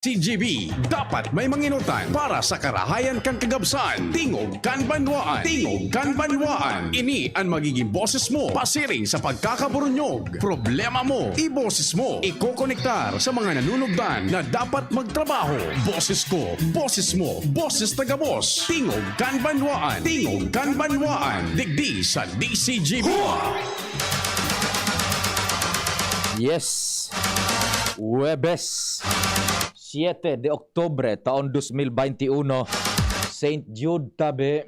CGB, dapat may manginutan para sa karahayan kan kagabsan. Tingog kan banwaan. Tingog kan banwaan. Ini ang magiging boses mo pasiring sa pagkakaburunyog. Problema mo, iboses mo. Ikokonektar sa mga nanunugdan na dapat magtrabaho. Boses ko, boses mo, boses taga-boss. Tingog kan banwaan. Tingog kan banwaan. Digdi sa DCGB. Yes, Huwebes 7 de Oktubre taon 2021, St. Jude tabi.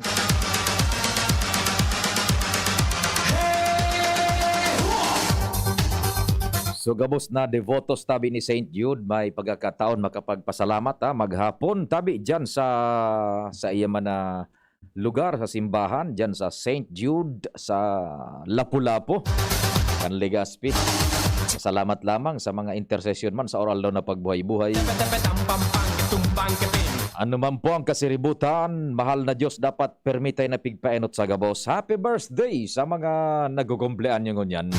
So gabos na devotos tabi ni St. Jude, may pagkakataon makapagpasalamat maghapon tabi dyan sa iya man na lugar sa simbahan dyan sa St. Jude sa Lapu-Lapu, Legazpi. Salamat lamang sa mga intercession man sa oral daw na pagbuhay-buhay. Ano man po ang kasiributan, mahal na Diyos dapat permitay na pigpaenot sa gabos. Happy birthday sa mga nagukumplean nyo ngunyan.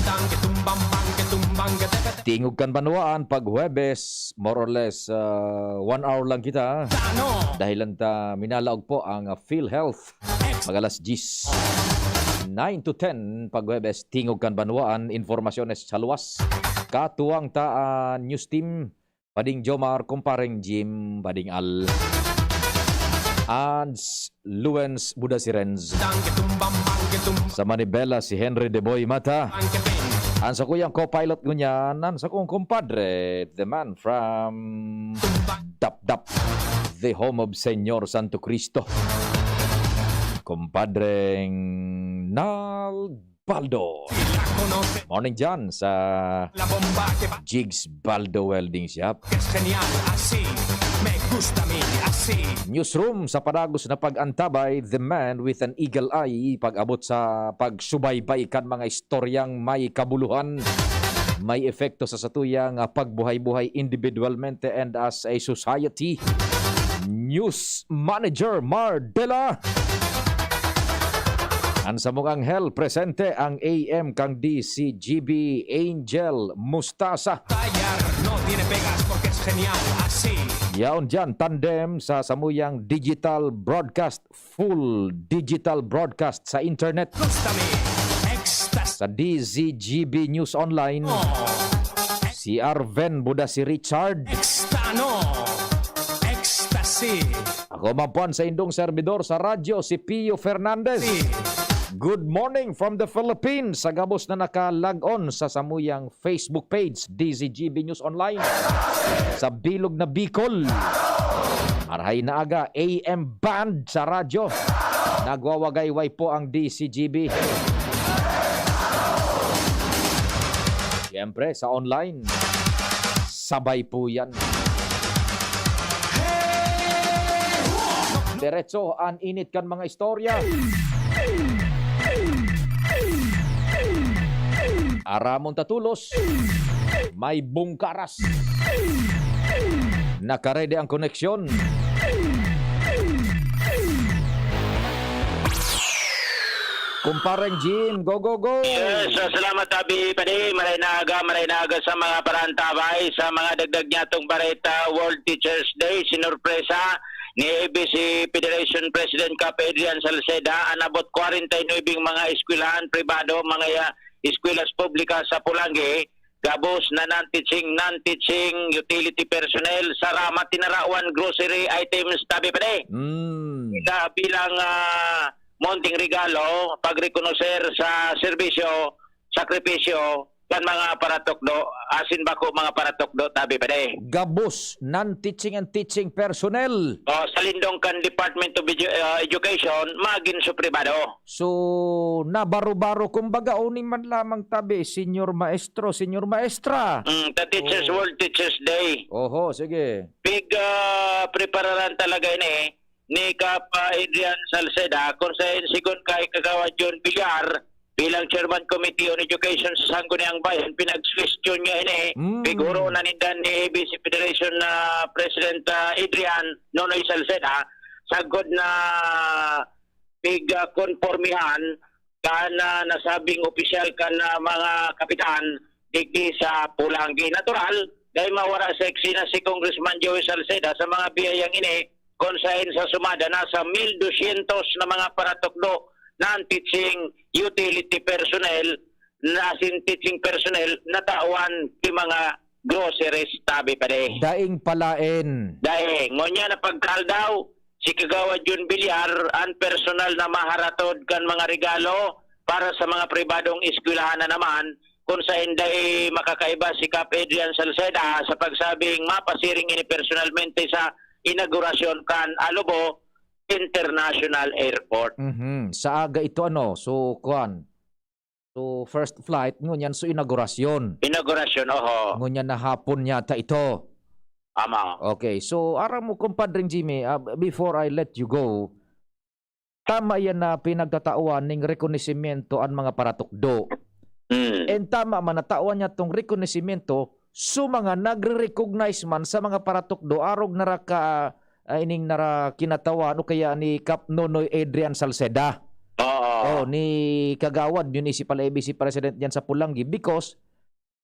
Tingog kan banwaan pag Huwebes, more or less 1 hour lang kita. Dahilan ta minalaog po ang PhilHealth magalas 10. 9 to 10 pag Huwebes, tingog kan banwaan, informasyones sa luwas. Katuwang ta news team, Pading Jomar, Kumparing Jim, Pading Al. Ans Luens Buda Sirens. Sa Manibela si Henry De Boy Mata. Ang sa kuyang co-pilot ngunyan, ang sa kong kumpadre, the man from Dap-Dap, the home of Senyor Santo Cristo. Kumpadreng Nal Baldo. Morning dyan sa Jigs Baldo Welding Shop. Newsroom sa Padagos na pag-antabay, the man with an eagle eye, pag-abot sa pagsubaybay kan mga istoryang may kabuluhan, may epekto sa satuyang pagbuhay-buhay individualmente and as a society. News Manager Mardela. Ang samong anghel, presente ang AM kang DCGB Angel Mustasa. Yaon dyan, tandem sa samuyang digital broadcast, full digital broadcast sa internet. Sa DZGB News Online, si Arven Buda, si Richard. Ako mapuan sa indong servidor sa radyo, si Pio Fernandez. Good morning from the Philippines. Sa gabos na naka-log-on sa samuyang Facebook page, DZGB News Online. Sa bilog na Bicol. Marhay na aga, AM band sa radyo. Nagwawagayway po ang DCGB. Siyempre, sa online, sabay po yan. Diretso, ang init kan mga istorya. Aramon tatulos, may bungkaras. Nakarede ang koneksyon. Kumpareng Jim, go, go, go! Yes, salamat tabi padi, maray na aga sa mga parantabay, sa mga dagdag nyatong bareta World Teachers Day, sinurpresa ni ABC Federation President Cap Adrian Salceda, anabot 49 mga eskwelahan pribado, mga eskwelas publika sa Pulangi, gabos na non-teaching utility personnel, saramat tinarawan grocery items tabi padi. Bilang monting regalo, pagrekonoser sa serbisyo, sakripisyo, kan mga paratokdo, asin bako mga paratokdo tabi pade. Gabos, non-teaching and teaching personnel. Sa lindong kan Department of Education, magin sa pribado. So, nabaro-baro, kumbaga, unin man lamang tabi, senior maestro, senior maestra. The Teachers World Teachers Day. Oho, sige. Big prepararan talaga ini ni Cap Adrian Salceda, kung sa insigon kay Kagawa John Villar, bilang Chairman Committee on Education sa Sangguniang Bayan, pinag-question niya ini. Siguro na nindan ni ABC Federation na President Adrian Nonoy Salceda, sagod na konformihan kana nasabing opisyal ka na mga kapitan digdi sa Pulangi. Natural, dahil mawara sa eksena si Congressman Joey Salceda sa mga biyayang ini, konsahin sa sumada nasa 1,200 na mga paratokdo ng teaching utility personnel, nasin teaching personnel na tawan ki mga groceries tabi pa de. Daing palain. Dahil ngonya na pagkal daw si Kagawad Jun Villar ang personal na maharatod kan mga regalo para sa mga pribadong eskwelahan na naman kung sa hindi makakaiba si Cap Adrian Salceda sa pagsabing mapasiring ini personalmente sa inaugurasyon kan Alobo International Airport. Sa aga ito so kuan. So first flight ngunyan so inaugurasyon. Inaugurasyon, oho. Ngunyan na hapon yata ito. Ama. Okay, so aram mo kumpadring Jimmy, before I let you go, tama yan na pinagtatauan ning rekonosimento ang mga paratukdo. And tama man natawan niya tong rekonosimento so mga nagre-recognize man sa mga paratukdo arog naraka ining nara kinatawan o kaya ni Cap Nonoy Adrian Salceda. Oo. Ni Kagawad Municipal ABC President yan sa Pulangi because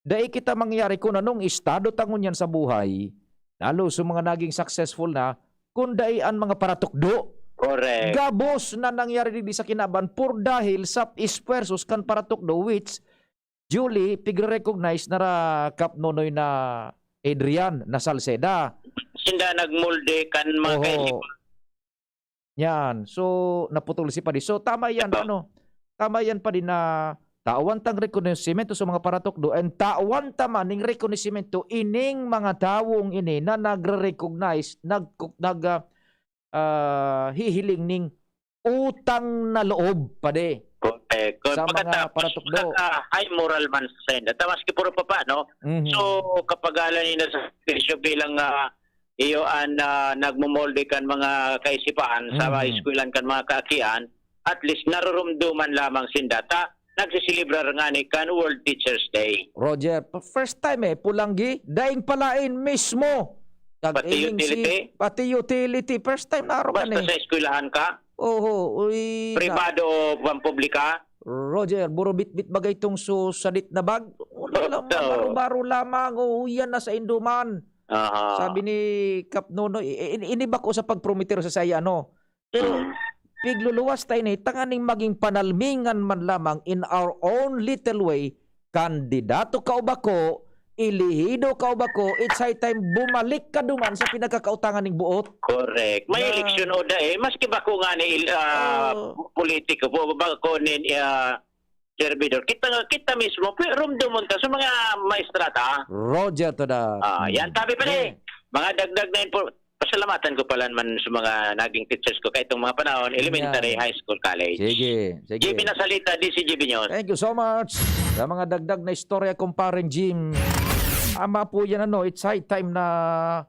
dahil kita mangyari kung anong estado tangon yan sa buhay lalo sa mga naging successful na kung dahil ang mga paratukdo. Correct. Gabos na nangyari di sa kinaban por dahil sa ispersos kan paratukdo which Julie pigre-recognize na ra Cap Nonoy na Adrian na Salceda. Sinda nagmulde kan mga kaisip. Yan. So naputol si Padi. So tama yan Tama yan pa din na tawan tang rekonosimento sa mga paratukdo and tawan tama ning rekonosimento ining mga tawong ini na nagre-recognize hihiling ning utang na loob Padi. Correct. Sa mga paratukdo. High moral man sa senda. Tamas ki puro pa no? So kapag alam nila sa isyo bilang iyo ang nagmumolde kan mga kaisipan sa eskwelahan kan mga kaakian, at least narurumduman lamang sindata nagsisilibrar nga ni kan World Teachers Day. Roger, first time Pulangi, daing palain mismo. Pati utility? Pati utility. First time na Basta sa eskwelahan ka? Privado o pampublika? Roger, buro bit-bit bagay itong susadit na bag. Baro-baro lamang. Yan na sa Induman. Sabi ni Cap Nonoy, inibak ko sa pagprometero sa saya, Pero, pigluluwas tayo ni, tanganing maging panalmingan man lamang in our own little way, kandidato ka o bako, ilihido ka o bako, it's high time bumalik ka duman sa pinagkakautangan ng buot. Correct. May eleksyon o maski ba ko nga ni politiko po, bako ni servidor. Kita mismo, rumdumon ka sa mga maestrata. Roger to da. Yan, tabi pa mga dagdag na pasalamatan ko pala man sa mga naging teachers ko kahit itong mga panahon, elementary, high school, college. Sige. Jimmy Nasalita, DCGB News. Thank you so much. Sa mga dagdag na istorya kumparing Jim, ama po yan it's high time na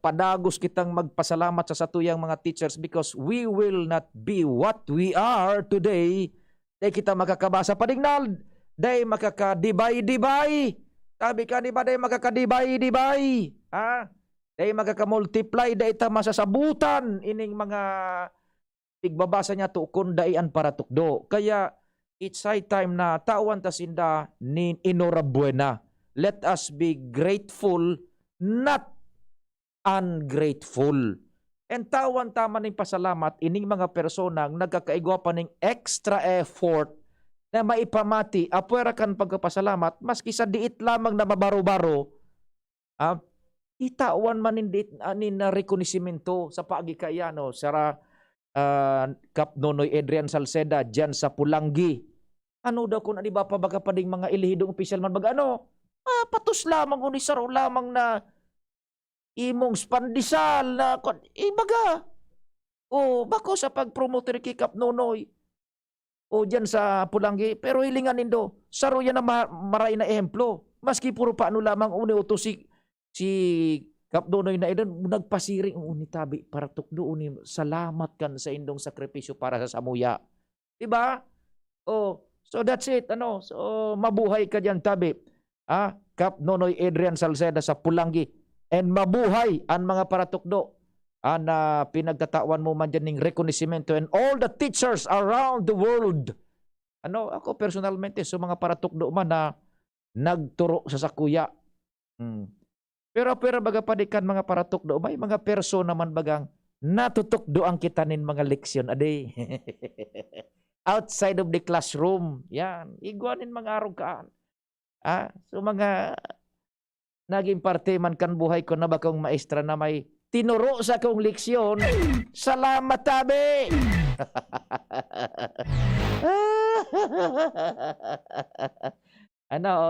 padagos kitang magpasalamat sa satuyang mga teachers because we will not be what we are today. Dahil kita makakabasa padignal, dahil makakadibay-dibay. Sabi ka ni ba dahil makakadibay-dibay? Dahil makakamultiply, dahil ta masasabutan ining mga pigbabasa niya to kung daian para tukdo. Kaya it's high time na tawan tasinda ni Inorabuena. Let us be grateful, not ungrateful. And tawan tama ng pasalamat ining mga personang nagkakaigwa pa ng extra effort na maipamati apwera kan pagkapasalamat maski sa diit lamang na mabaro-baro itawan man nin na rekonosimento sa paagikayano sara Cap Nonoy Adrian Salceda dyan sa Pulangi. Ano daw kung ba pa baga pa ding mga ilihidong opisyal man baga patus lamang unisaro lamang na imong spandisal na baga. Bako sa pag-promote kay Cap Nonoy. Dyan sa Pulangi. Pero hilingan nindo, saro yan na maray na ehemplo. Maski puro paano lamang uto si Cap Nonoy na idan, nagpasiring unitabi para tukdo salamat kan sa indong sakripisyo para sa samuya. Diba? So that's it. So mabuhay ka dyan tabi. Cap Nonoy Adrian Salceda sa Pulangi. And mabuhay ang mga paratukdo na pinagtatawan mo man dyan ng rekonosimento and all the teachers around the world. Ako personalmente sa mga paratukdo man na nagturo sa sakuya. Pero baga padikan mga paratukdo, may mga perso naman bagang natutukdo ang kita nin mga leksyon aday. Outside of the classroom. Yan. Iguanin mga arugaan. So mga naging parte man kan buhay ko na bakong maestra na may tinuro sa kong leksyon. Salamat tabi!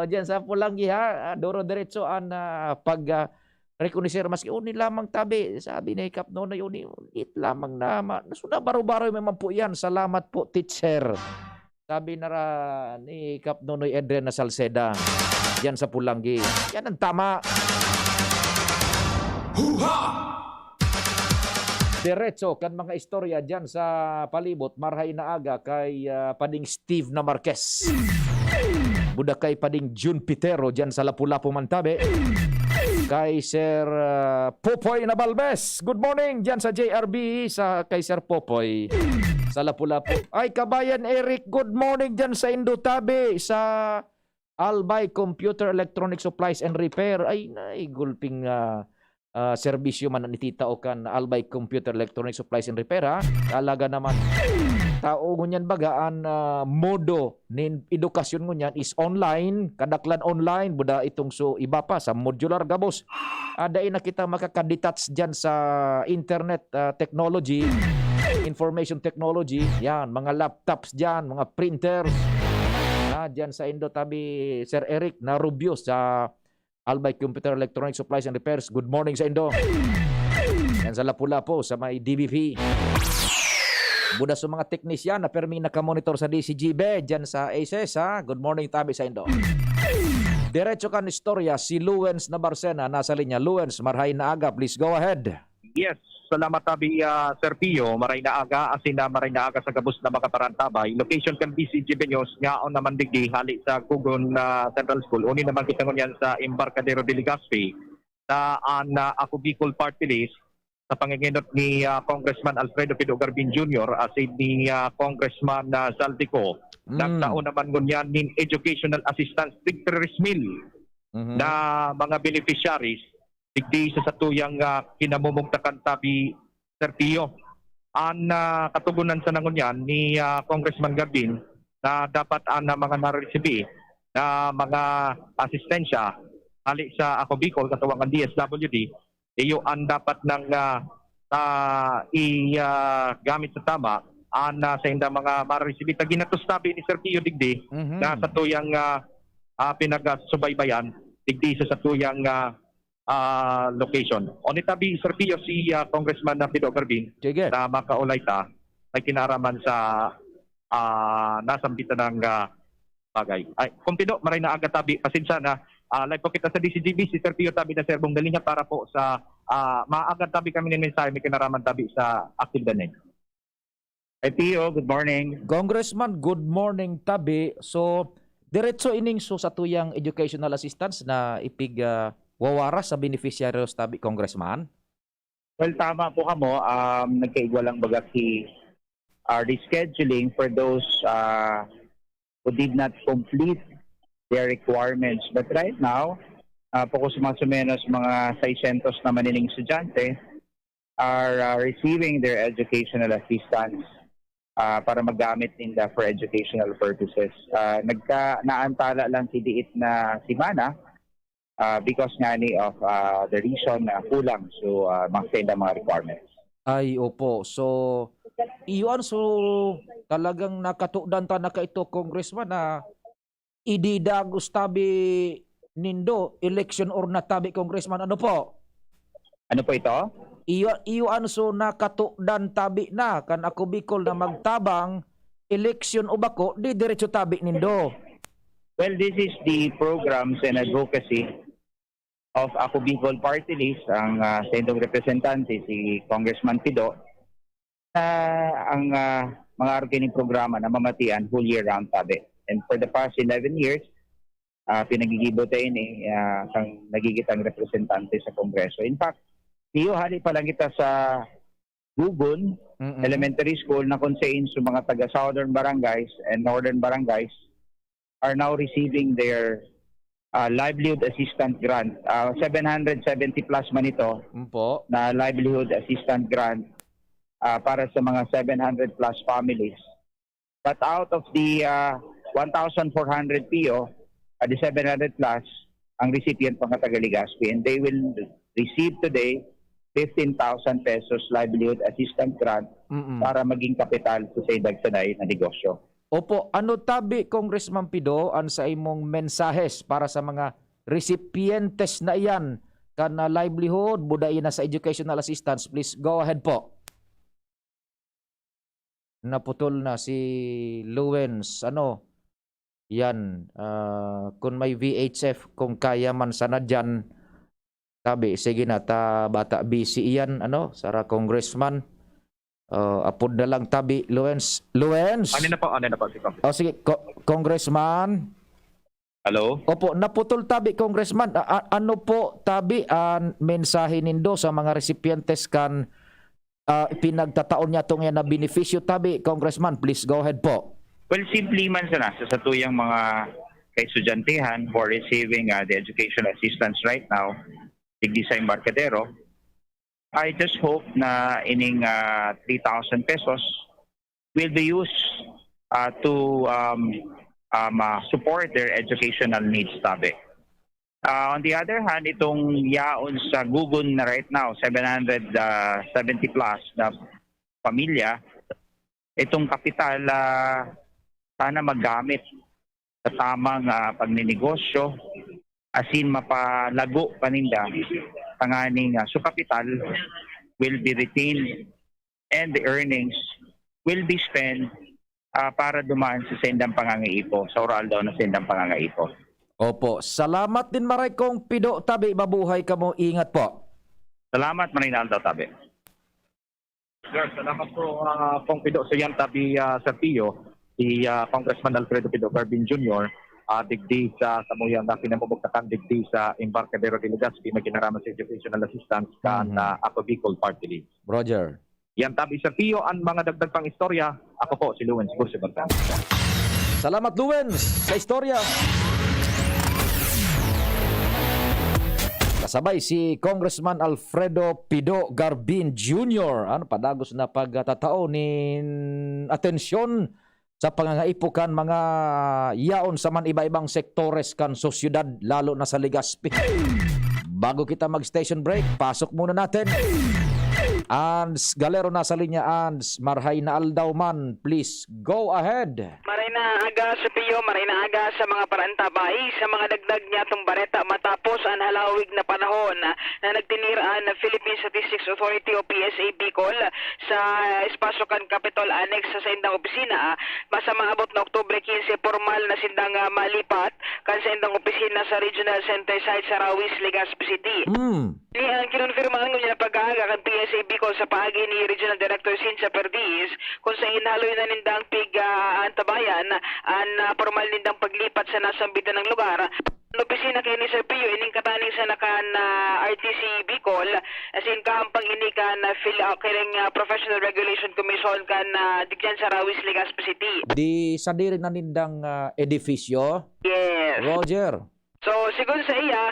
Diyan sa Pulanggi ha, doro diretso ang recognizer maski uni lamang tabi. Sabi ni Kap Nonoy, uni lamang na. Suna baro-baro may po yan. Salamat po, teacher. Sabi na ni Kap Nonoy Edren na Salceda. Diyan sa Pulanggi. Yan ang tama. Diretso kan mga istorya diyan sa palibot marhay na aga kay pading Steve na Marquez. Buda kay pading June Pitero diyan sa Lapu-Lapu Mantabe. Kay Sir Popoy na Balbes. Good morning diyan sa JRB kay Sir Popoy sa Lapu-Lapu. Ay kabayan Eric, good morning diyan sa Indotabe sa Albay Computer Electronic Supplies and Repair. Ay gulping serbisyo man ni Tita Okan Albay Computer Electronic Supplies and Repair ha. Alaga naman tao ngunyan bagaan modo nin edukasyon ngunyan is online, kadaklan online buda itong so iba pa sa modular gabos. Adain na kita makakadetach diyan sa internet technology, information technology, yan mga laptops diyan, mga printers. Diyan sa Indotabi Sir Eric na Rubio sa Albay Computer Electronic Supplies and Repairs. Good morning sa Indo. Yan sa Lapu-Lapu sa may DBP. Buda sa mga teknisyan na permi nakamonitor sa DCGB dyan sa ACES ha. Good morning tabi sa Indo. Diretso kan istorya si Luwens na Barcena nasa linya. Luwens, marhay na aga. Please go ahead. Yes, salamat tabi Sir Pio, maray na aga, asin na maray na aga sa gabos na makaparantabay. Location kan BCG Benyos, ngaon naman digdi, hali sa Kugon Central School. Uni naman kita ngunyan sa Embarcadero de Legazpi, na ako Bicol Party List, sa panginginot ni Congressman Alfredo Pido Garbin Jr., asin ni Congressman Saltico. Nagtaon naman ngunyan nin Educational Assistance, 3,000,000 na mga beneficiaries, digdi sa satuyang kinamumugtakan tabi Sir Pio. Ang katugunan sa nangunyan ni Congressman Garbin na dapat ang mga nareceive na mga asistensya hali sa Ako Bicol katuwang DSWD iyo ang dapat nang i-gamit sa tama ang sa inda mga mareceive ginatos tabi ni Sir Pio digdi na satuyang pinagsubaybayan digdi sa satuyang location. O nitabi Sir Pio si Congressman na Pido Garbin na makaulay ta ay kinaraman sa nasambitan ng bagay. Ay, kung Pido, maray na aga tabi, pasensya na live po kita sa DCGB, si Sir Pio tabi na serbong dalinya para po sa maaagad tabi kami ng mensahe, may kinaraman tabi sa active danig. Hey Pio, good morning. Congressman, good morning tabi. So, diretso ining so sa tuyang educational assistance na ipig wawara sa beneficiaries tabi, Congressman? Well, tama po kamo. Nagkaigwa lang baga si rescheduling for those who did not complete their requirements. But right now, pokus mas o menos mga 600 na maniling estudyante are receiving their educational assistance para magamit nila for educational purposes. Naantala lang si Diit na si Mana because nga ni of the reason na kulang so mag-send ang mga requirements. Ay, opo. So, iyon so talagang nakatudan ta na ito, Congressman, na ididagos tabi nindo election or natabi, Congressman. Ano po? Ano po ito? Iyon so nakatudan tabi na kan Ako Bicol na magtabang election o bako di diretso tabi nindo. Well, this is the programs and advocacy of Ako Bicol Party List, ang sendong representante si Congressman Pido, ang mga organing programa na mamatian whole year round tabi. And for the past 11 years, pinagigibo tayo kang nagigitang representante sa Kongreso. In fact, Pio, hali pa lang kita sa Gugun Elementary School na kung saan sa mga taga-southern barangays and northern barangays are now receiving their livelihood assistance grant. 770 plus man ito Po. na livelihood assistance grant para sa mga 700 plus families. But out of the 1,400 PO, the 700 plus, ang recipient mga taga-Legazpi, and they will receive today 15,000 pesos livelihood assistance grant para maging kapital sa dagsanay na negosyo. Opo, ano tabi, Congressman Pido, ang sa imong mensahes para sa mga recipientes na iyan kan livelihood, buday na sa educational assistance? Please go ahead po. Naputol na si Luwens. Ano? Yan. Kung may VHF, kung kaya man sana dyan, tabi, sige na, bata busy iyan, ano, Sara Congressman. Apod na lang tabi, Luwens. Luwens! Ano na po, si Congressman. Sige, Congressman. Hello? Opo, naputol tabi, Congressman. Ano po tabi ang mensahe nindo sa mga recipientes kan pinagtataon niya itong yan na beneficyo tabi, Congressman? Please go ahead po. Well, simply man sana sa tuyang mga kaestudyantehan who are receiving the educational assistance right now, digdi sa Embarcadero, I just hope na ining 3,000 pesos will be used to support their educational needs tabi. On the other hand, itong yaon sa Gugun na right now, 770 plus na pamilya, itong kapital sana magamit sa tamang pagninegosyo, asin mapalago paninda panganing so kapital will be retained and the earnings will be spent para dumaan sa sendang pangangaipo, sa oral daw na sendang pangangaipo. Opo, salamat din maray kong Pido tabi, mabuhay ka mo, ingat po. Salamat, Marinaldo Tabi. Sir, salamat po kung pido sa yan tabi Sir Pio, si Congressman Alfredo Pido Garbin Jr., digdi sa samuyang na pinamumugtakan digdi sa Embarcadero de Legazpi na ginaraman sa educational assistance kan Ako Bicol Party List. Roger. Yan tabi Sir Pio, ang mga dagdag pang istorya. Ako po si Luwens Bursi Bertan. Salamat, Luwens, sa istorya. Kasabay si Congressman Alfredo Pido Garbin Jr. Padagos na pagtatao nin atensyon sa pangangaipo kan mga yaon sa man iba-ibang sektores kan sosyudad, lalo na sa Legazpi. Bago kita mag-station break, pasok muna natin. Ans Galero nasa linya, Ans Marhay na Aldauman, please go ahead. Maray na aga sa Pio, maray na aga sa mga parantabay, sa mga dagdag niya itong bareta matapos ang halawig na panahon na nagtiniraan ng Philippine Statistics Authority o PSA Bicol sa Espasyo kan Capitol Annex sa sindang opisina. Basta maabot na Oktubre 15, formal na sindang malipat kan sindang opisina sa Regional Center site sa Rawis, Legazpi City. Ang kinonfirmahan ng niya pag-aaga kan PSA Bicol sa paagi ni Regional Director Cynthia Perdiz kung sa inhaloy na nindang antabayan ang formal nindang paglipat sa nasambitan ng lugar. Ang opisina kay ni Sir Pio ining kataning sa nakan RTC Bicol as in kahampang ini kan kiring Professional Regulation Commission kan digyan sa Rawis, Legazpi City. Di sa diri na nindang edifisyo. Yes. Roger. So, siguro sa iya,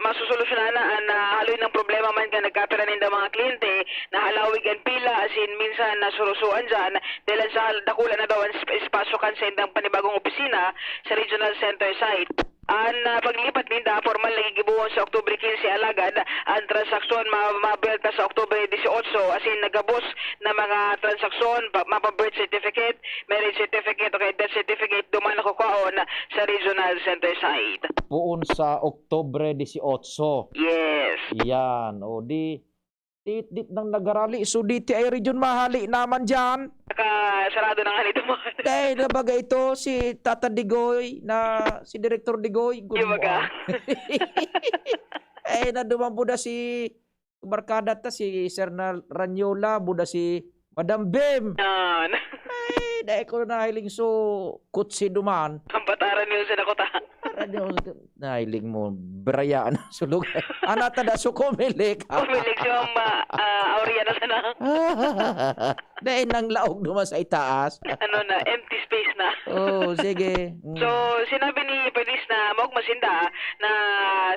masusolusyonan na ang haloy ng problema man ka nagkapira ng mga kliyente na halawig ang pila as in minsan nasurusuan dyan dahil sa dakula na daw ang espasyo kan sa indang panibagong opisina sa Regional Center site. Ang paglipat ninda, formal nagigibuon sa Oktubre 15 alagad, ang transaksyon mabelta sa Oktubre 18 as in nagabos na mga transaksyon, mapa-birth certificate, marriage certificate o death certificate duman na kukaon sa Regional Center site. Puon sa Oktubre 18. Yes. Yan. O di dit nang nagarali. So diti ay region mahali naman dyan. Sarado na nga nito mo. Dahil na baga ito si Tata Digoy na si Director Digoy. Di baga. Na duman buda si barkada ta si Sir Ranyola, buda si Madam Bim. Dahil ko na hiling so kutsi duman. Ang pataran niyo sa nakota. Nahiling mo brayaan sulog. Anata da so kumilik. Kumilig si Mama Aurea na. Dahil nang laog naman sa itaas. Ano na, empty space na. Oh, sige. So, sinabi ni Police na maog masinda na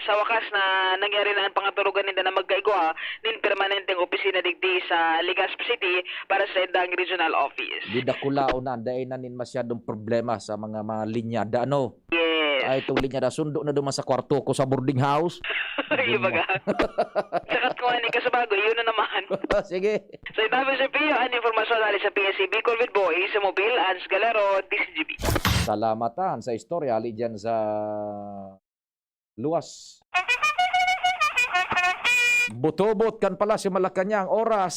sa wakas na nangyari na ang pangaturugan nila na magkaigwa nin permanenteng opisina digdi sa Legazpi City para sa Indang Regional Office. Di dakulao na. Dahil na nin masyadong problema sa mga linyada. Ano? Yes. Ay, itong linyada. Sundo na duman sa kwarto ko sa boarding house. Yung baga. Sakat ko ani kasabago, yun na naman. Sige. So, itabi sa PIO, ang informasyon dali sa PSC Bicol with Boy, sa Mobile, Ans Galero, DCGB. Salamatan sa istorya. Ali dyan sa luwas. Butobot kan pala si Malacanang. Oras,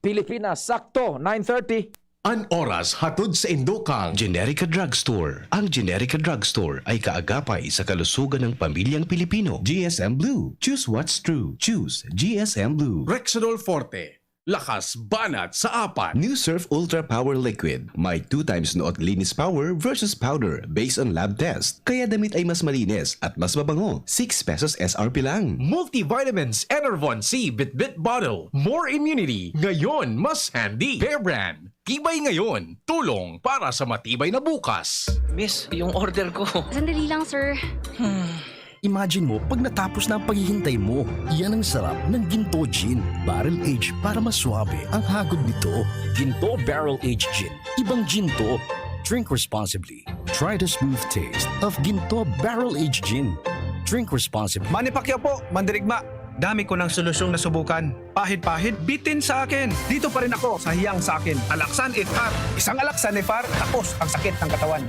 Pilipinas. Sakto, 9:30. An oras hatod sa Indokang Generica Drugstore. Ang Generica Drugstore ay kaagapay sa kalusugan ng pamilyang Pilipino. GSM Blue. Choose what's true. Choose GSM Blue. Rexidol Forte. Lakas banat sa apat. New Surf Ultra Power Liquid. May 2 times noot linis power versus powder based on lab test. Kaya damit ay mas malinis at mas mabango. 6 pesos SRP lang. Multivitamins Enervon C Bit Bottle. More immunity. Ngayon, mas handy. Bear Brand. Tibay ngayon. Tulong para sa matibay na bukas. Miss, yung order ko. Sandali lang, sir. Imagine mo, pag natapos na ang paghihintay mo, yan ang sarap ng Ginto Gin. Barrel Aged para mas swabe ang hagod nito. Ginto Barrel Aged Gin. Ibang ginto. Drink responsibly. Try the smooth taste of Ginto Barrel Aged Gin. Drink responsibly. Manny Pacquiao po, Mandirigma. Dami ko ng solusyong nasubukan. Pahid-pahid, bitin sa akin. Dito pa rin ako sa hiyang sa akin. Alaksan FR. Isang Alaksan FR, tapos ang sakit ng katawan.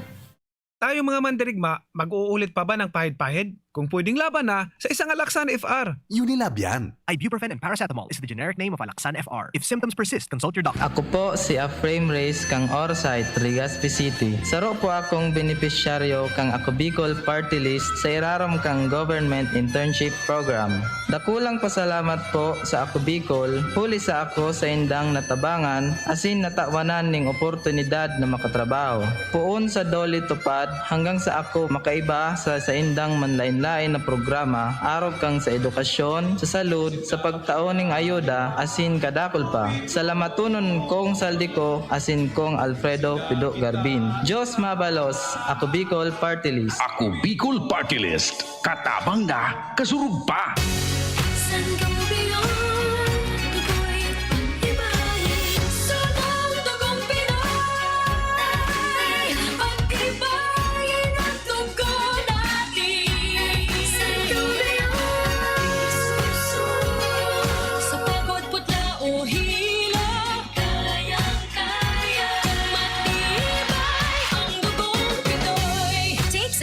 Tayo mga Mandirigma, mag-uulit pa ba ng pahid-pahid? Kung pwedeng laban na sa isang Alaksan FR. Unilab yan. Ibuprofen and paracetamol is the generic name of Alaksan FR. If symptoms persist, consult your doctor. Ako po si Aframe Reyes kang Orsite, Legazpi City. Saro po akong benepisyaryo kang Ako Bicol Party List sa irarom kang Government Internship Program. Dakulang pasalamat po sa Ako Bicol, huli sa ako sa indang natabangan, asin natawanan ning oportunidad na makatrabaho. Puon sa doli tupad hanggang sa ako makaiba sa indang manlain na programa, araw kang sa edukasyon, sa salud, sa pagtaoning ayuda, asin kadakol pa. Salamatunon kong saldi ko, asin kong Alfredo Pido Garbin. Diyos mabalos, Ako Bicol Party List. Ako Bicol Party List. Katabang na, kasurug pa.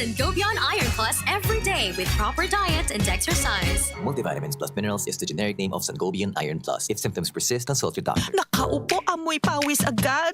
Sangobion Iron Plus every day with proper diet and exercise. Multivitamins plus minerals is the generic name of Sangobion Iron Plus. If symptoms persist, consult your doctor. Nakaupo, amoy pawis agad.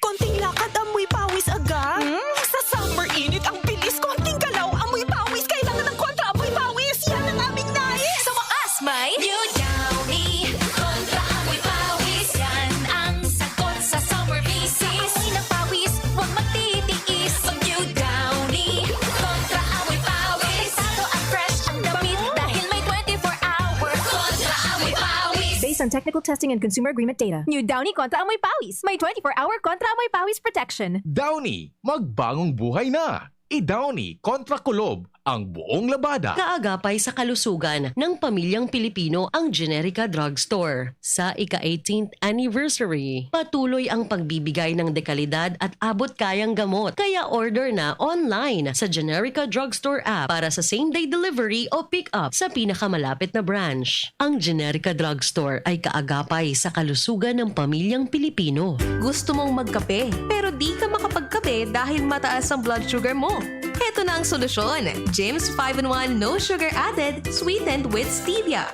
Konting lakad, amoy pawis agad. Sa summer init, ang bilis, konting galaw, amoy pawis. Kailangan ng kontra, amoy pawis. Yan ang aming nais. Sa wakas, may New Downy kontra amoy pawis. Yan ang sagot sa summer bisis. Amoy ng pawis, huwag matitiis. Pag New Downy kontra amoy pawis. Delikado at fresh ang damit dahil may 24-hour kontra amoy pawis. Based on technical testing and consumer agreement data, New Downy Kontra Amoy Pawis. May 24-hour Kontra Amoy Pawis protection. Downy, magbagong buhay na. I-Downy kontra kulob ang buong labada. Kaagapay sa kalusugan ng pamilyang Pilipino ang Generica Drugstore. Sa ika-18th anniversary, patuloy ang pagbibigay ng dekalidad at abot-kayang gamot. Kaya order na online sa Generica Drugstore app para sa same-day delivery o pick-up sa pinakamalapit na branch. Ang Generica Drugstore ay kaagapay sa kalusugan ng pamilyang Pilipino. Gusto mong magkape, pero di ka makapagkape dahil mataas ang blood sugar mo. Heto na ang solusyon. James 5-in-1 No Sugar Added, sweetened with stevia.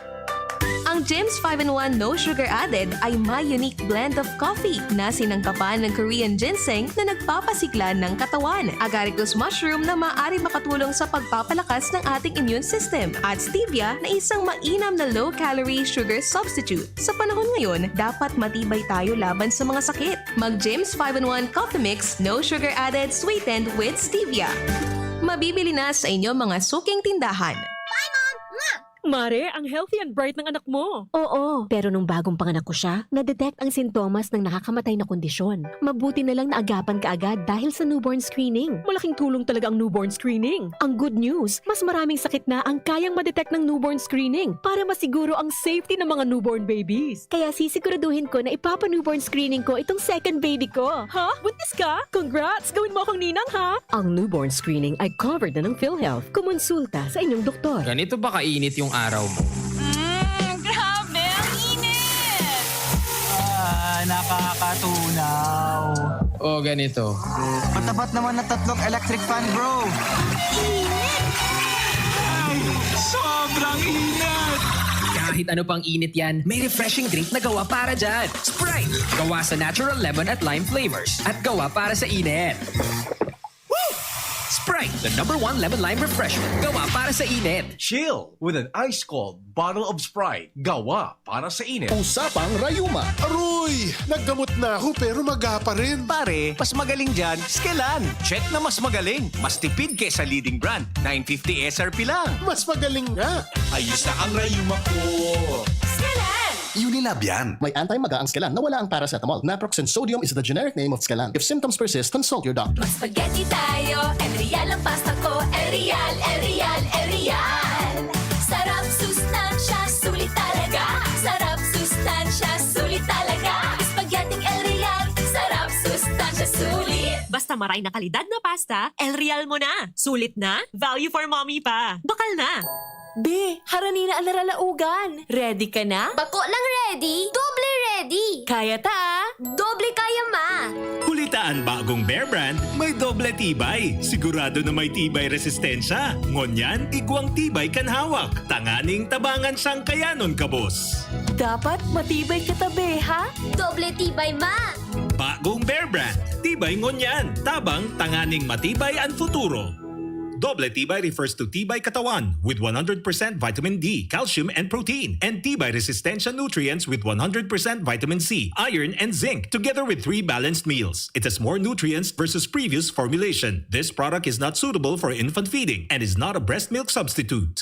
Ang James 5-in-1 No Sugar Added ay may unique blend of coffee na sinangkapan ng Korean ginseng na nagpapasigla ng katawan, agaricus mushroom na maaari makatulong sa pagpapalakas ng ating immune system, at stevia na isang mainam na low-calorie sugar substitute. Sa panahon ngayon, dapat matibay tayo laban sa mga sakit. Mag James 5-in-1 Coffee Mix No Sugar Added, sweetened with stevia. Mabibili na sa inyong mga suking tindahan. Mare, ang healthy and bright ng anak mo. Oo, pero nung bagong panganak ko siya, na-detect ang sintomas ng nakakamatay na kondisyon. Mabuti na lang naagapan kaagad dahil sa newborn screening. Malaking tulong talaga ang newborn screening. Ang good news, mas maraming sakit na ang kayang ma-detect ng newborn screening para masiguro ang safety ng mga newborn babies. Kaya sisiguraduhin ko na ipapa-newborn screening ko itong second baby ko. Ha? Buntis ka? Congrats! Gawin mo akong ninang, ha? Ang newborn screening ay covered na ng PhilHealth. Kumonsulta sa inyong doktor. Ganito ba kainit yung araw mo? Grabe! Ang init! Nakakatunaw. O ganito. Patapat naman na 3 electric fan, bro. Sobrang init! Kahit ano pang init yan, may refreshing drink na gawa para dyan. Sprite! Gawa sa natural lemon at lime flavors. At gawa para sa init. Sprite, the #1 lemon lime refreshment. Gawa para sa init. Chill with an ice-cold bottle of Sprite. Gawa para sa init. Usapang Rayuma. Aroy! Naggamot na ako pero maga pa rin. Pare, mas magaling dyan, Skelan. Check na mas magaling. Mas tipid kesa leading brand. 950 SRP lang. Mas magaling nga. Ayos na ang rayuma ko. Unilab yan. May anti-maga ang Skelan na wala ang paracetamol. Naproxen sodium is the generic name of Skelan. If symptoms persist, consult your doctor. Spaghetti tayo, Elreal ang pasta ko, Elreal, Elreal, Elreal. Sarap, sustansya, sulit talaga. Sarap, sustansya, sulit talaga. Spaghetti Elreal, sarap, sustansya, sulit. Basta maray na kalidad na pasta, Elreal mo na. Sulit na, value for mommy pa. Bakal na. Be, harani na ang naralaugan. Ready ka na? Bako lang ready, doble ready. Kaya ta? Doble kaya ma. Hulitaan bagong Bear Brand, may doble tibay. Sigurado na may tibay resistensya. Ngonyan, igwang tibay kan hawak. Tanganing tabangan sang kayanon kabos. Dapat matibay ka tabi, ha? Doble tibay ma. Bagong Bear Brand, tibay ngonyan. Tabang tanganing matibay ang futuro. Doble tibay refers to tibay katawan with 100% vitamin D, calcium, and protein, and tibay resistensya nutrients with 100% vitamin C, iron, and zinc, together with 3 balanced meals. It has more nutrients versus previous formulation. This product is not suitable for infant feeding and is not a breast milk substitute.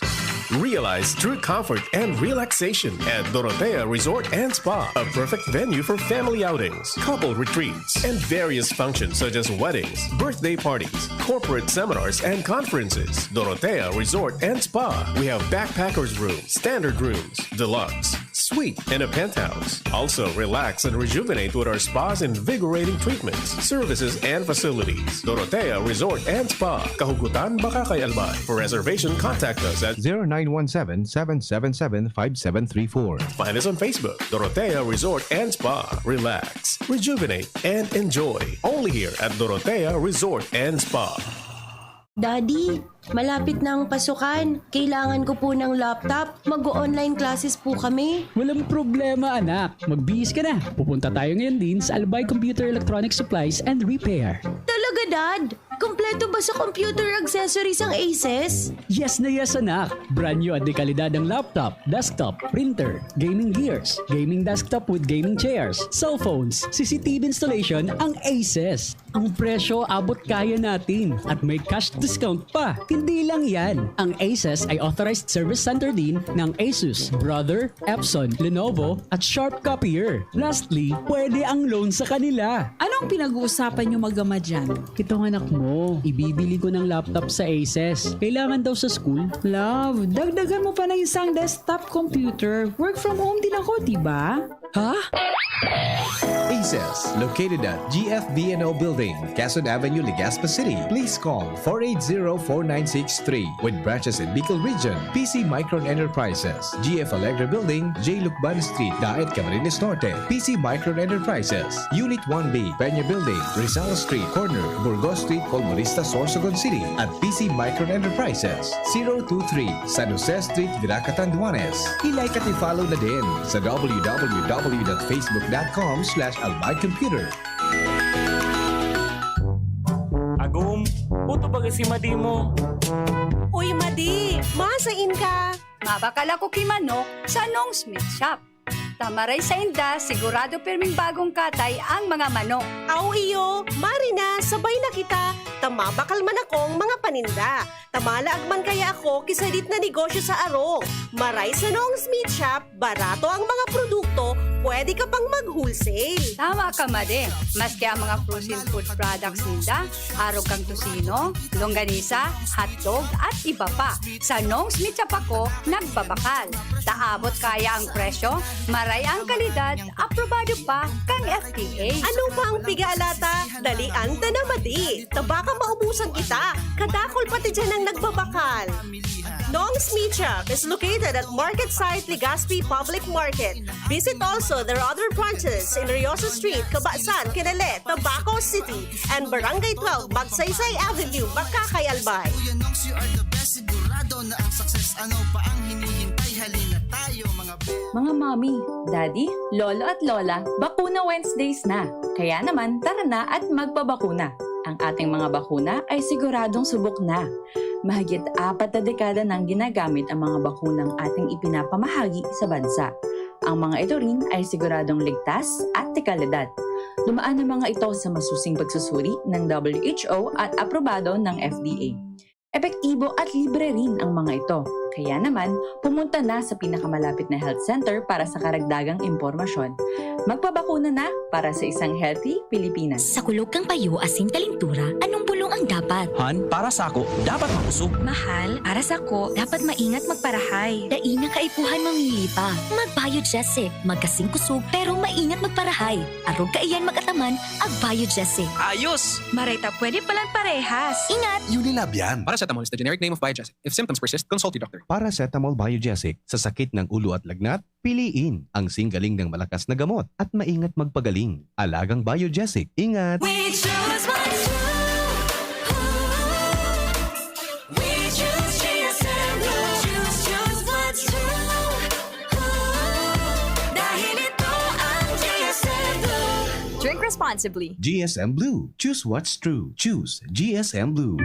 Realize true comfort and relaxation at Dorotea Resort and Spa, a perfect venue for family outings, couple retreats, and various functions such as weddings, birthday parties, corporate seminars, and conferences. Dorotea Resort and Spa. We have backpackers rooms, standard rooms, deluxe, suite, and a penthouse. Also, relax and rejuvenate with our spa's invigorating treatments, services, and facilities. Dorotea Resort and Spa. Kahugutan, Bakakay, Albay. For reservation, contact us at 0917-777-5734. Find us on Facebook, Dorotea Resort and Spa. Relax, rejuvenate, and enjoy. Only here at Dorotea Resort and Spa. Daddy, malapit na ang pasukan. Kailangan ko po ng laptop. Mag-online classes po kami. Walang problema, anak. Magbihis ka na. Pupunta tayo ngayon din sa Albay Computer Electronic Supplies and Repair. Talaga, Dad? Kompleto ba sa computer accessories ang Aces? Yes na yes, anak. Brand new at dekalidad ang laptop, desktop, printer, gaming gears, gaming desktop with gaming chairs, cellphones, CCTV installation ang Aces. Ang presyo abot kaya natin at may cash discount pa. Hindi lang yan. Ang Aces ay authorized service center din ng Asus, Brother, Epson, Lenovo at Sharp Copier. Lastly, pwede ang loan sa kanila. Anong pinag-uusapan niyo mag-ama dyan? Itong anak mo, ibibili ko ng laptop sa Aces. Kailangan daw sa school. Love, dagdagan mo pa ng isang desktop computer. Work from home din ako, diba? Ha? Aces, located at GFB&O Building, Quezon Avenue, Legazpi City. Please call 480-4963 with branches in Bicol Region, PC Micron Enterprises, GF Allegra Building, J. Lucban Street, Daet, Camarines Norte, PC Micron Enterprises, Unit 1B, Peña Building, Rizal Street, Corner, Burgos Street, Colmonista, Sorsogon City, at PC Micron Enterprises, 023 San Jose Street, Viraca, Tanduanes. I-like at i-follow na din sa www.facebook.com/albaycomputer. Agum, puto ba si Madi mo? Uy, Madi, masain ka. Mabakala ko kimanok sa Nong Smith Shop. Tamaray sa inda, sigurado pirming bagong katay ang mga manok. Aw iyo, Marina, sabay na kita. Tamabakal man akong mga paninda. Tamalaag man kaya ako kisalit na negosyo sa arong. Maray sa Nong's Meat Shop, barato ang mga produkto, pwede ka pang mag-wholesale. Tama ka, Made. Maski ang mga frozen food products ninda, araw kang tusino, longganisa, hotdog at iba pa. Sa Nong's Meat Shop ako, nagbabakal. Taabot kaya ang presyo, maray ang kalidad, aprobado pa kang FDA. Ano pa ang pigalata? Dalian ta na madi. Tabaka maubusan kita. Kadakol pati dyan ang nagbabakal. Nong's Meat Shop is located at Market Site Legazpi Public Market. Visit also their other branches in Riosa Street, Cabasan, Quinale, Tabaco City, and Barangay 12, Magsaysay Avenue, Makakay, Albay. Mga mommy, daddy, lolo at lola, bakuna Wednesdays na. Kaya naman, tara na at magpabakuna. Ang ating mga bakuna ay siguradong subok na. Mahigit 4 na dekada nang ginagamit ang mga bakunang ating ipinapamahagi sa bansa. Ang mga ito rin ay siguradong ligtas at dekalidad. Dumaan ang mga ito sa masusing pagsusuri ng WHO at aprobado ng FDA. Epektibo at libre rin ang mga ito. Kaya naman, pumunta na sa pinakamalapit na health center para sa karagdagang impormasyon. Magpabakuna na para sa isang healthy Pilipinas. Sa kulog kang payo asin kalintura, anong bulong ang dapat? Han, para sa ako, dapat makusog. Mahal, para sa ko, dapat maingat magparahay. Daina kaipuhan mamili pa. Mag-Biogesic, magkasing kusog, pero maingat magparahay. Arog kaiyan mag-ataman, ag-Biogesic. Ayos! Marita, pwede palang parehas. Ingat! Unilab yan. Paracetamol is the generic name of Biogesic. If symptoms persist, consult your doctor. Paracetamol Biogesic. Sa sakit ng ulo at lagnat, piliin ang singgaling ng malakas na gamot at maingat magpagaling. Alagang Biogesic. Ingat! We choose what's true. We choose GSM Blue. Choose what's true. Dahil ito ang GSM Blue. Drink responsibly. GSM Blue. Choose what's true. Choose GSM Blue.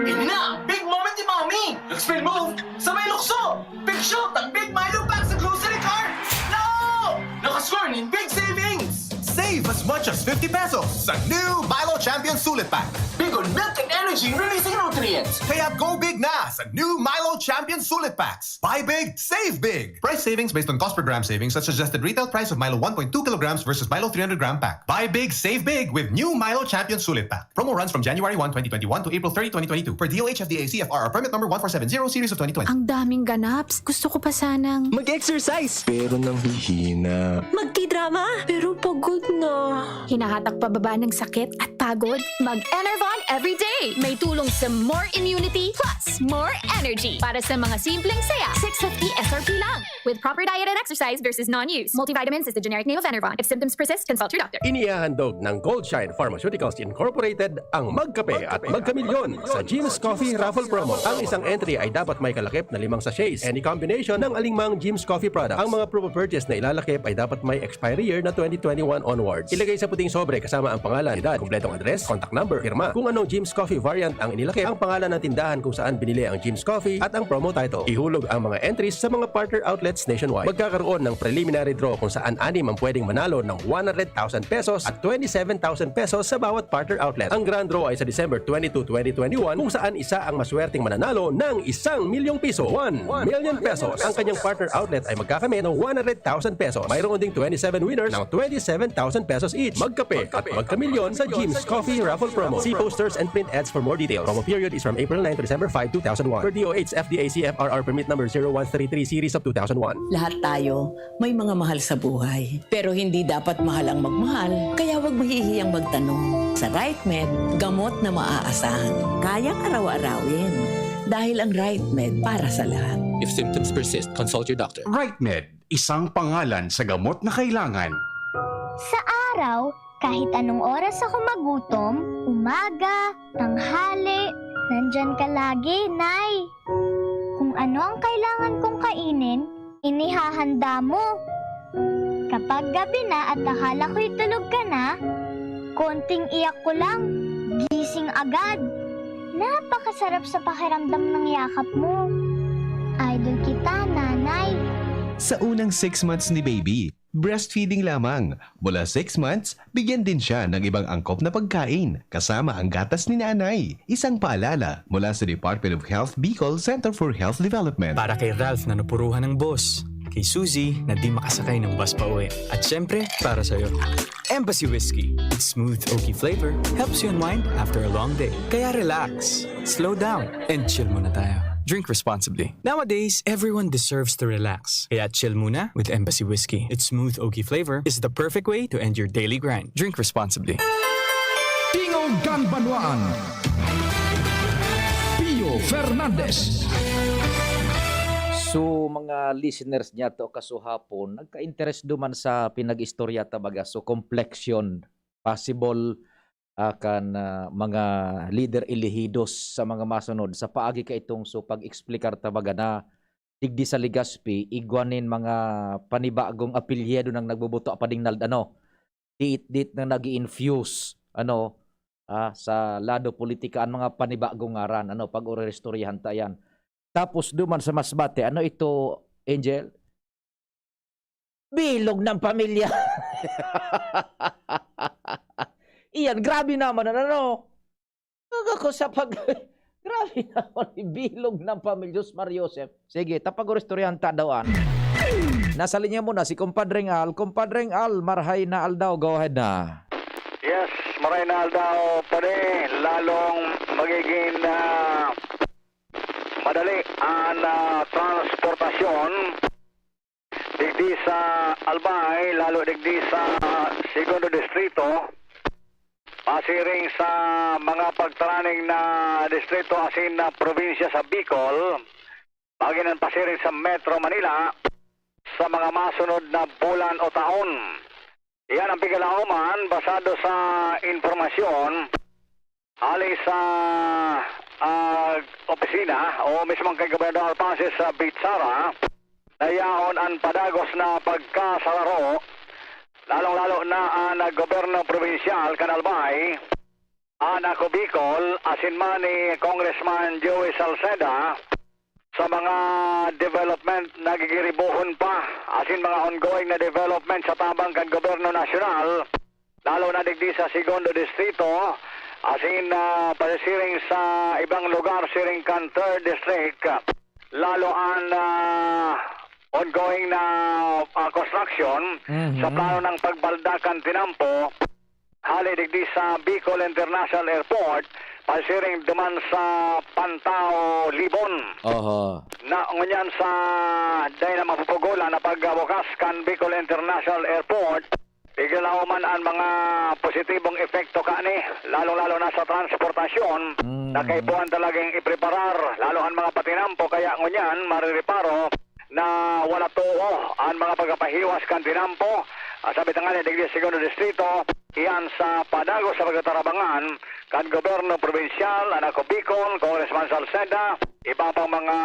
Ini na! Big moment ni Mommy! Spin move! Sabay lukso! Big shot ang Big Milo pack sa grocery cart! No! Nakascore in big savings! Save as much as 50 pesos sa new Milo Champion Sulit Pack. Big on milk and energy releasing nutrients. Kaya go big na sa new Milo Champion Sulit Packs. Buy big, save big. Price savings based on cost per gram savings at suggested retail price of Milo 1.2 kilograms versus Milo 300 gram pack. Buy big, save big with new Milo Champion Sulit Pack. Promo runs from January 1, 2021 to April 30, 2022 per DOH FDA CFR permit number 1470 series of 2020. Ang daming ganaps. Gusto ko pa sanang Mag-exercise! Pero nang hihina. magki-drama, pero pagod na. Hinahatak pababa ng sakit at pagod? Mag-Enervon everyday. May tulong sa more immunity plus more energy. Para sa mga simpleng saya, 650 SRP lang. With proper diet and exercise versus non-use. Multivitamins is the generic name of Enervon. If symptoms persist, consult your doctor. Inihahandog ng Goldshine Pharmaceuticals Incorporated ang Magkape at Magkamilyon sa Jim's Coffee Raffle Promo. Ang isang entry ay dapat may kalakip na 5 sachets. Any combination ng alingmang Jim's Coffee product. Ang mga proof of purchase na ilalakip ay dapat may expiry year na 2021 onwards. Ilagay sa puting sobre kasama ang pangalan, edad, kumpletong address, contact number, firma. Kung anong Jim's Coffee variant ang inilakip, ang pangalan ng tindahan kung saan binili ang Jim's Coffee at ang promo title. Ihulog ang mga entries sa mga partner outlets nationwide. Magkakaroon ng preliminary draw kung saan 6 ang pwedeng manalo ng 100,000 pesos at 27,000 pesos sa bawat partner outlet. Ang grand draw ay sa December 22, 2021 kung saan isa ang maswerteng mananalo ng 1 milyong piso. 1 million pesos. Ang kanyang partner outlet ay magkakamit ng 100,000 pesos. Mayroon ding 27 winners ng 27,000 pesos each. Magkape at magkamilyon sa Jim's Coffee Raffle Promo. See posters and print ads for more details. Promo period is from April 9 to December 5, 2001. Per DOH FDA CFRR permit number 0133 series of 2001. Lahat tayo may mga mahal sa buhay. Pero hindi dapat mahal ang magmahal. Kaya huwag mahihiyang magtanong. Sa RightMed, gamot na maaasahan. Kayang araw-arawin. Dahil ang RightMed para sa lahat. If symptoms persist, consult your doctor. RightMed. Isang pangalan sa gamot na kailangan. Sa araw, kahit anong oras ako magutom, umaga, tanghali, nandyan ka lagi, Nay. Kung ano ang kailangan kong kainin, inihahanda mo. Kapag gabi na at akala ko'y tulog ka na, konting iyak ko lang, gising agad. Napakasarap sa pakiramdam ng yakap mo. Idol kita, Nanay. sa unang 6 months ni baby. Breastfeeding lamang. Mula 6 months, bigyan din siya ng ibang angkop na pagkain kasama ang gatas ni nanay. Isang paalala mula sa Department of Health Bicol Center for Health Development. Para kay Ralph na napuruhan ng boss. Kay Suzy na di makasakay ng bus pa uwi. At syempre, para sa'yo. Embassy Whiskey. Its smooth, oaky flavor helps you unwind after a long day. Kaya relax, slow down, and chill muna tayo. Drink responsibly. Nowadays, everyone deserves to relax. Kaya chill muna with Embassy Whiskey. Its smooth, oaky flavor is the perfect way to end your daily grind. Drink responsibly. Tingog Ganbanwaan. Pio Fernandez. So mga listeners niya to kasuhapon, nagka-interest duman sa pinag-istorya tabaga. So complexion, possible akan mga leader elehidos sa mga masunod sa paagi ka itong so pag-explikar tabaga na digdi sa Legazpi igwanin mga panibagong apelyido nang nagbubuto apading ano dit na nag-infuse sa lado politika ang mga panibagong ngaran pag orestoryahan ta yan. Tapos duman sa Masbate ito Angel, bilog ng pamilya. Iyan, grabe naman, ako sa grabe naman, bilog ng pamilya, Diyos Mariosep. Sige, tapag-orestoryahan ta dawan. Nasa linya muna si Compadreng Al. Compadreng Al, marhay na Al daw, go ahead na. Yes, marhay na Al daw, pare, lalong magiging madali ang transportasyon digdi sa Albay, lalo digdi sa Segundo Distrito, pasiring sa mga pagtaraning na distrito asin na probinsya sa Bicol, baginan pasiring sa Metro Manila sa mga masunod na bulan o taon. Iyan ang pigalauman basado sa informasyon alay sa opisina o mismong kay Gobernador Alpaces sa Bitsara na yaon ang padagos na pagkasararo lalong-lalo na ang gobyerno provinsyal Kanalbay, ang ako Bicol, asin man ni Congressman Joey Salceda sa mga development nagigiribuhon pa, asin mga ongoing na development sa tabang kan gobyerno nasyonal, lalo na digdi sa Segundo Distrito, asin pasiring sa ibang lugar siring kan 3rd District, lalo ang ongoing na construction sa plano ng pagbaldakan tinampo hali digdi sa Bicol International Airport pasiring duman sa Pantao Libon na ngunyan sa day na mapupugulan na pagbukas kan Bicol International Airport biglalauman ang mga positibong epekto kani lalo-lalo na sa transportasyon na kaipuan talagang ipreparar lalo ang mga patinampo kaya ngunyan marireparo na wala tuo ang mga pagpapahiwas kan tinampo sabi tangan digdi Segundo Distrito iyan sa padago sa pagtarabangan kan gobyerno provinsyal anako Bicol, Congressman Salceda iba pang mga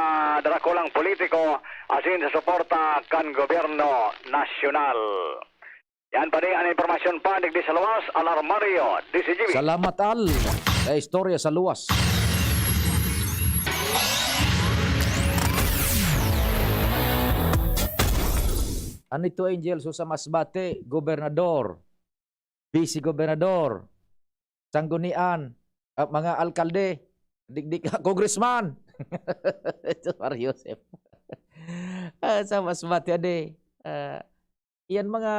drakulang politiko asin sa suporta kan gobyerno nasyonal. Yan pa rin ang informasyon pa digdi sa luwas Alarmario DCGB. Salamat Al sa istorya sa luwas. Ano ito Angel? So sa Masbate, gobernador, vice-gobernador, sanggunian, mga alkalde, digdig congressman. Ito Mariosep. Sa Masbate ade. Iyan mga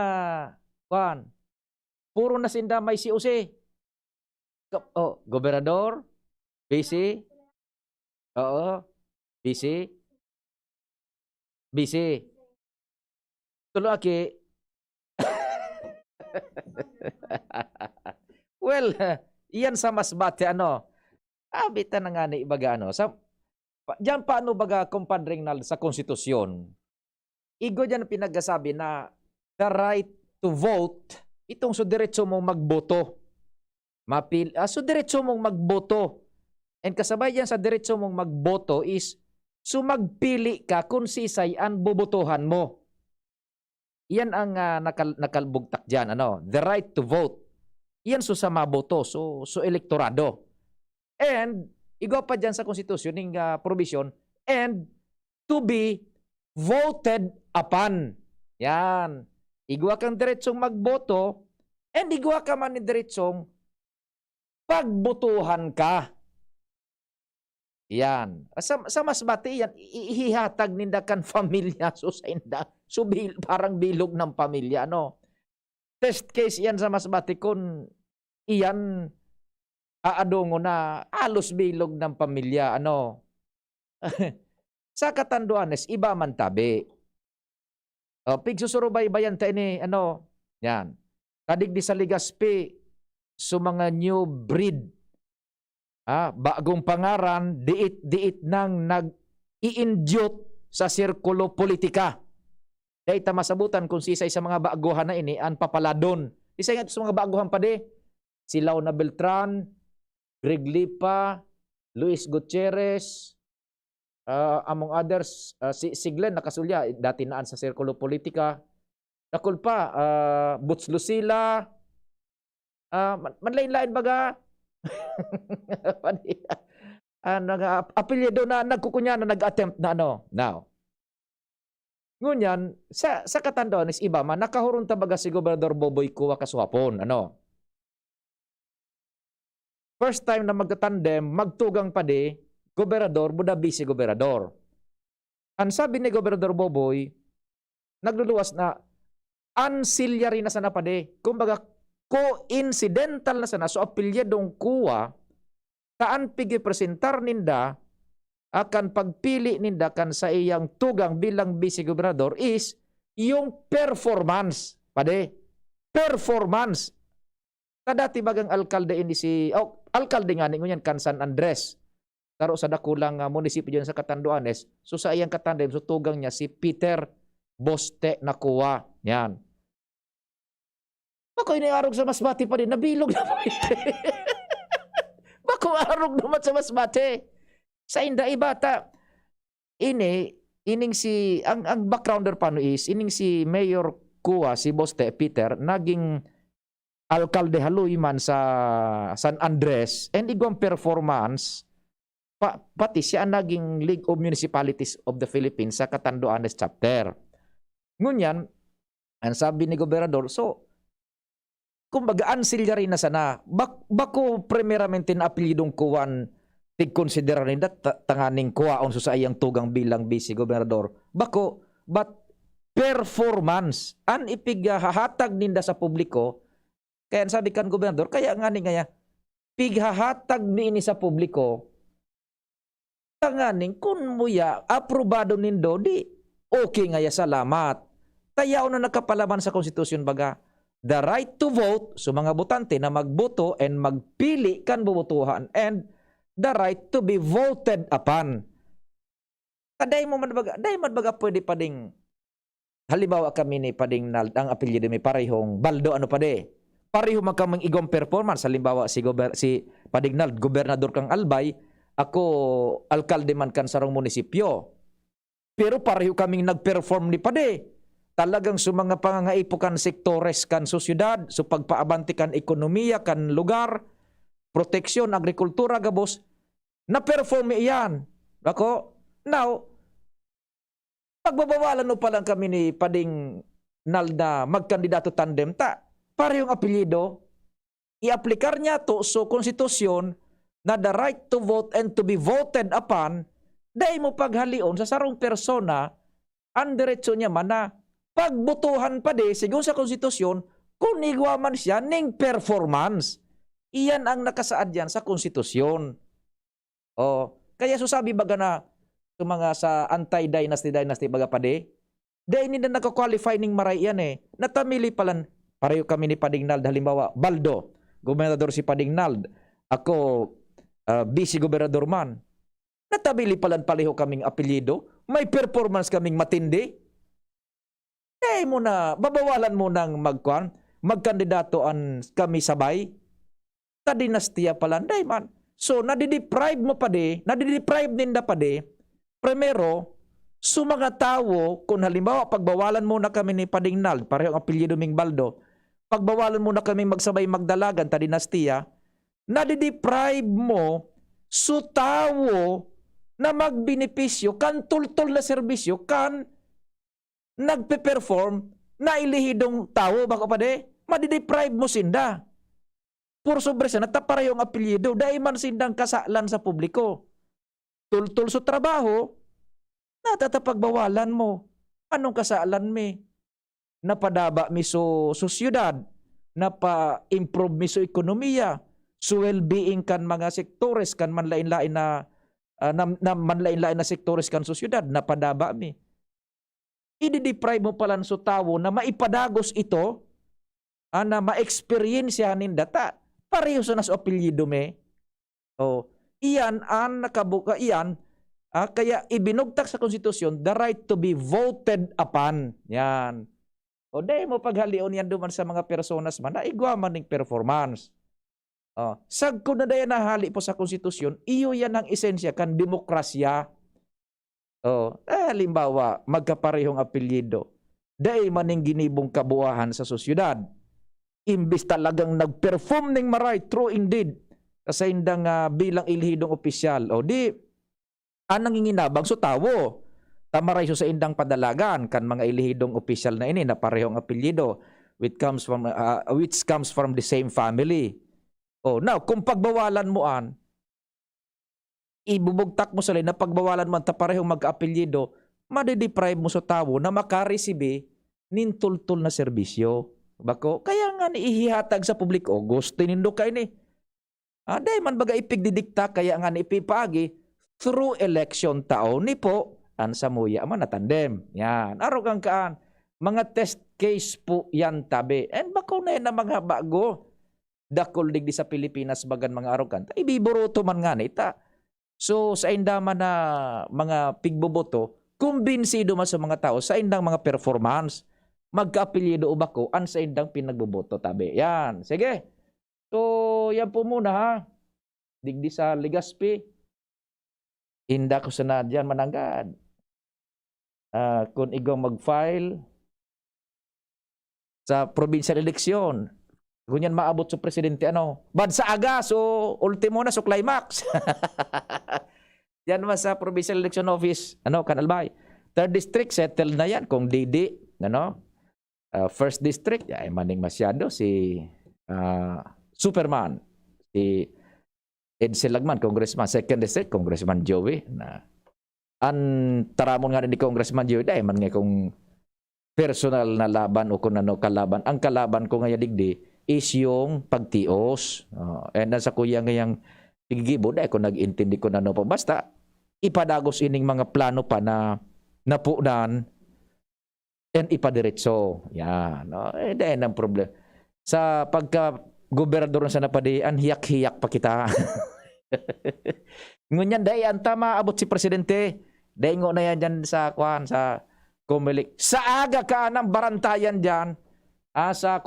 puro na sindamay si Ose. Gobernador, vice, vice. Tulo aki. Well, iyan sa Masbate abitan na nga ni ibaga diyan paano baga Compadreng Nal sa konstitusyon. Igo diyan pinagasabi na the right to vote itong so diretso mong magboto. So diretso mong magboto. And kasabay yan sa diretso mong magboto is so magpili ka kung sisay ang bobotohan mo. Iyan ang nakalbugtak dyan. The right to vote. Iyan so sa maboto. So elektorado. And, igaw pa dyan sa konstitusyon ng provision, and to be voted apan. Yan. Igwa kang diretsong magboto, and igwa ka man ni diretsong pagbotohan ka. Yan. Sa masbati yan, ihihatag ninda kan pamilya so sa inda. So parang bilog ng pamilya, no? Test case yan sa masbati kung iyan aadongo na alos bilog ng pamilya, ano? Sa Catanduanes, iba man tabi. Pigsusurubay-bayan tayo ni, ano? Yan. Kadigdi sa Legazpi, so mga new breed. Bagong pangaran, diit nang nag-i-induce sa sirkulo politika. Dahil masabutan kung sisay sa mga baguhan na ini, ang papaladon. Isa nga sa mga baguhan pa di. Si Launa Beltran, Greg Lipa, Luis Gutierrez, among others, si Glenn nakasulya, dati naan sa sirkulo politika. Nakul pa, Butch Lucila, manlain-lain baga, apelyido na nagkukunya na nag-attempt na ano. Now, ngunyan, sa Catanduanes, iba man, nakahurong tabaga si Gobernador Boboy Cuva kasuhapon. Ano? First time na magtatandem, magtugang pa di, Gobernador, buda vice Gobernador. Ang sabi ni Gobernador Boboy, nagluluwas na ancillary na sana pa di. Kumbaga, coincidental na sana. So, apelyedong kuwa, taan pigi-presentar ninda, akan pagpili ninda kan sa iyang tugang bilang vice gobernador is yung performance. Pade, performance. Kadati bagang alkalde ini alkalde nga ninyo yan kan San Andres. Taro sa dakulang munisipyo dyan sa Catanduanes. So sa iyang katandem, so tugang niya si Peter Boste Nakuwa. Yan. Bako iniarog sa Masbate pa din, nabilog na po. Bako arog naman sa Masbate. Sa inda ibata. Ining si, ang backgrounder pa no is, ining si Mayor Kuwa, si Boste Peter, naging alkalde haluy man sa San Andres, and igwang performance, pati siya naging League of Municipalities of the Philippines sa Catanduanes chapter. Ngunyan, ang sabi ni Gobernador, so, kumbaga ancillary na sana, bako primeramente na apelidong kuwan, tig-consider rin tanganing kuwaon so sa iyang tugang bilang vice gobernador. Bako, but performance, an ipighahatag ninda sa publiko, kaya sabi kan gobernador, kaya nga ni nga, pighahatag ni ini sa publiko, tanganing kun muya, aprobado nindo, di, okay nga ya, salamat. Tayaw na nakapalaman sa konstitusyon baga, the right to vote, so mga botante na magboto and magpili kan bubutuhan, and the right to be voted upon. Kaday mo man baga pwede pa ding, halimbawa kami ni pading ang apelyido may parehong baldo ano pa de. Pareho magkamang igong performance. Halimbawa si Padignal, gobernador kang Albay, ako alkalde man kan sarong munisipyo. Pero pareho kaming nag-perform ni Pade. Talagang sa mga pangangaipo kan sektores kan sosyudad, so pagpaabanti kan ekonomiya kan lugar, proteksyon, agrikultura, gabos, na-perform iyan. Ako, now, pagbabawalan no pa lang kami ni Pading Nalda magkandidato tandem, parehong apelyido, i-aplikar niya to so konstitusyon na the right to vote and to be voted upon, dahil mo paghalion sa sarong persona, ang diretso niya man na pagbutuhan pa de, sigun sa konstitusyon, kung igwa man siya ning performance. Iyan ang nakasaad yan sa konstitusyon. Kaya susabi baga na mga sa anti-dynasty baga pa de, dahil hindi na nakakwalify ning maray yan natamili palan. Pareho kami ni Padignald, halimbawa, Baldo, gobernador si Padignald, ako, vice gobernador man. Natabili palan pareho kaming apelyido, may performance kaming matindi. Mo na, babawalan mo nang magkandidatoan kami sabay. Ta dinastiya palan, day man. So, nadideprive mo pa de, nadideprive ninda pa de, primero, so mga tao, kung halimbawa, pagbawalan mo na kami ni Padignald, pareho ang apelyido ming Baldo, pagbawalan mo na kami magsabay magdalagan ta dinastiya, nadideprive mo so tao na magbenepisyo kan tultol na serbisyo kan nagpe-perform na ilihidong tao bako pa de, madideprive mo sinda. Por sobre sa nataparehong apelyido, dahil man sindang kasalan sa publiko. Tultul sa trabaho, natatapagbawalan mo. Anong kasalan mi? Napadaba mi so syudad, napa-improve mi so ekonomiya, so well-being kan mga sektores, kan manlain-lain na manlain-lain na sektores kan sa syudad, napadaba mi. I-deprive mo pala so tao na maipadagos ito, na ma-experiensyahanin data. Pareho sa nas apelyido me. O, iyan ang nakabuka iyan, kaya ibinugtak sa konstitusyon the right to be voted upon. Yan. O, dahil mo paghalion yan duman sa mga personas man na igwa man ng performance. O, sagko na dahil nahali po sa konstitusyon, iyo yan ang esensya kan demokrasya. O, halimbawa, magkaparehong apelyido. Dahil maning ginibong kabuuan sa sosyudad. Imbis talagang nag-perform ng maray, true indeed, kasi indang bilang ilihidong opisyal. O di, anang inginabang so tawo. Tamaray so sa indang padalagan, kan mga ilihidong opisyal na ini, na parehong apelyido, which comes from the same family. O, now, kung pagbawalan mo ibubugtak mo sa na pagbawalan mo ta parehong mag-apelyido, madideprive mo sa tawo na makaresibe nin tultul na serbisyo. Bako, kaya nga ihihatag sa publiko, gusto nindo kay ni. Day man baga ipigdidikta, kaya nga ipipagi through election tao ni po, an samuya man natandem. Yan, arogang kaan. Mga test case po yan tabi. And bako na yan na mga bago. Dakol digdi sa Pilipinas bagan mga arogan. Ibiburuto man nga nita. So sa indama na mga pigboboto, kumbinsido man sa mga tao sa indang mga performance. Magka-apelyido ubako an sa indang pinagboboto tabi. Yan. Sige. So, yan po muna ha. Digdi sa Legazpi. Hinda ko sa nadyan mananggad. Kung ikaw mag-file sa provincial election, ganyan maabot sa presidente, bad sa aga, so ultimo na, so climax. Yan naman sa provincial election office, Kanalbay. Third district, settled na yan. Kung Didi, first district, ay maning masyado si Superman, si Edsel Lagman, congressman. Second district, congressman Joey. An taramon nga rin ni congressman Joey, dahil man nga kung personal na laban o kung ano kalaban. Ang kalaban ko nga digdi is yung pagtios. And nasa kuya ngayang pigigibo, dahil kung nag-intindi ko na po. Basta, ipadagos ining mga plano pa na napunan and ipadiretso. Yan. Dahil ang problem. Sa pagka-gobernador sa napadian, hiyak-hiyak pa kita. Ngunyan, dahil ang tama abot si presidente. Dahil ngo na yan dyan sa Comelec. Sa aga ka ng barantayan dyan, sa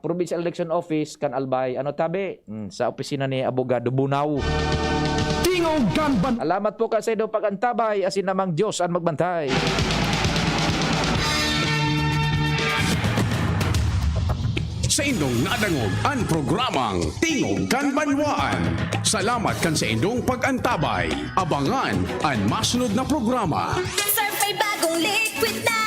Provincial Election Office, Albay, tabi? Sa opisina ni Abogado Bunaw. Tingog Ganban! Alamat po kasi daw pag-antabay, asin namang Diyos ang magbantay. Sa indong nadangog ang programang Tingog kan Banwaan. Salamat kan sa indong pag-antabay. Abangan ang masunod na programa. Surf ay bagong liquid na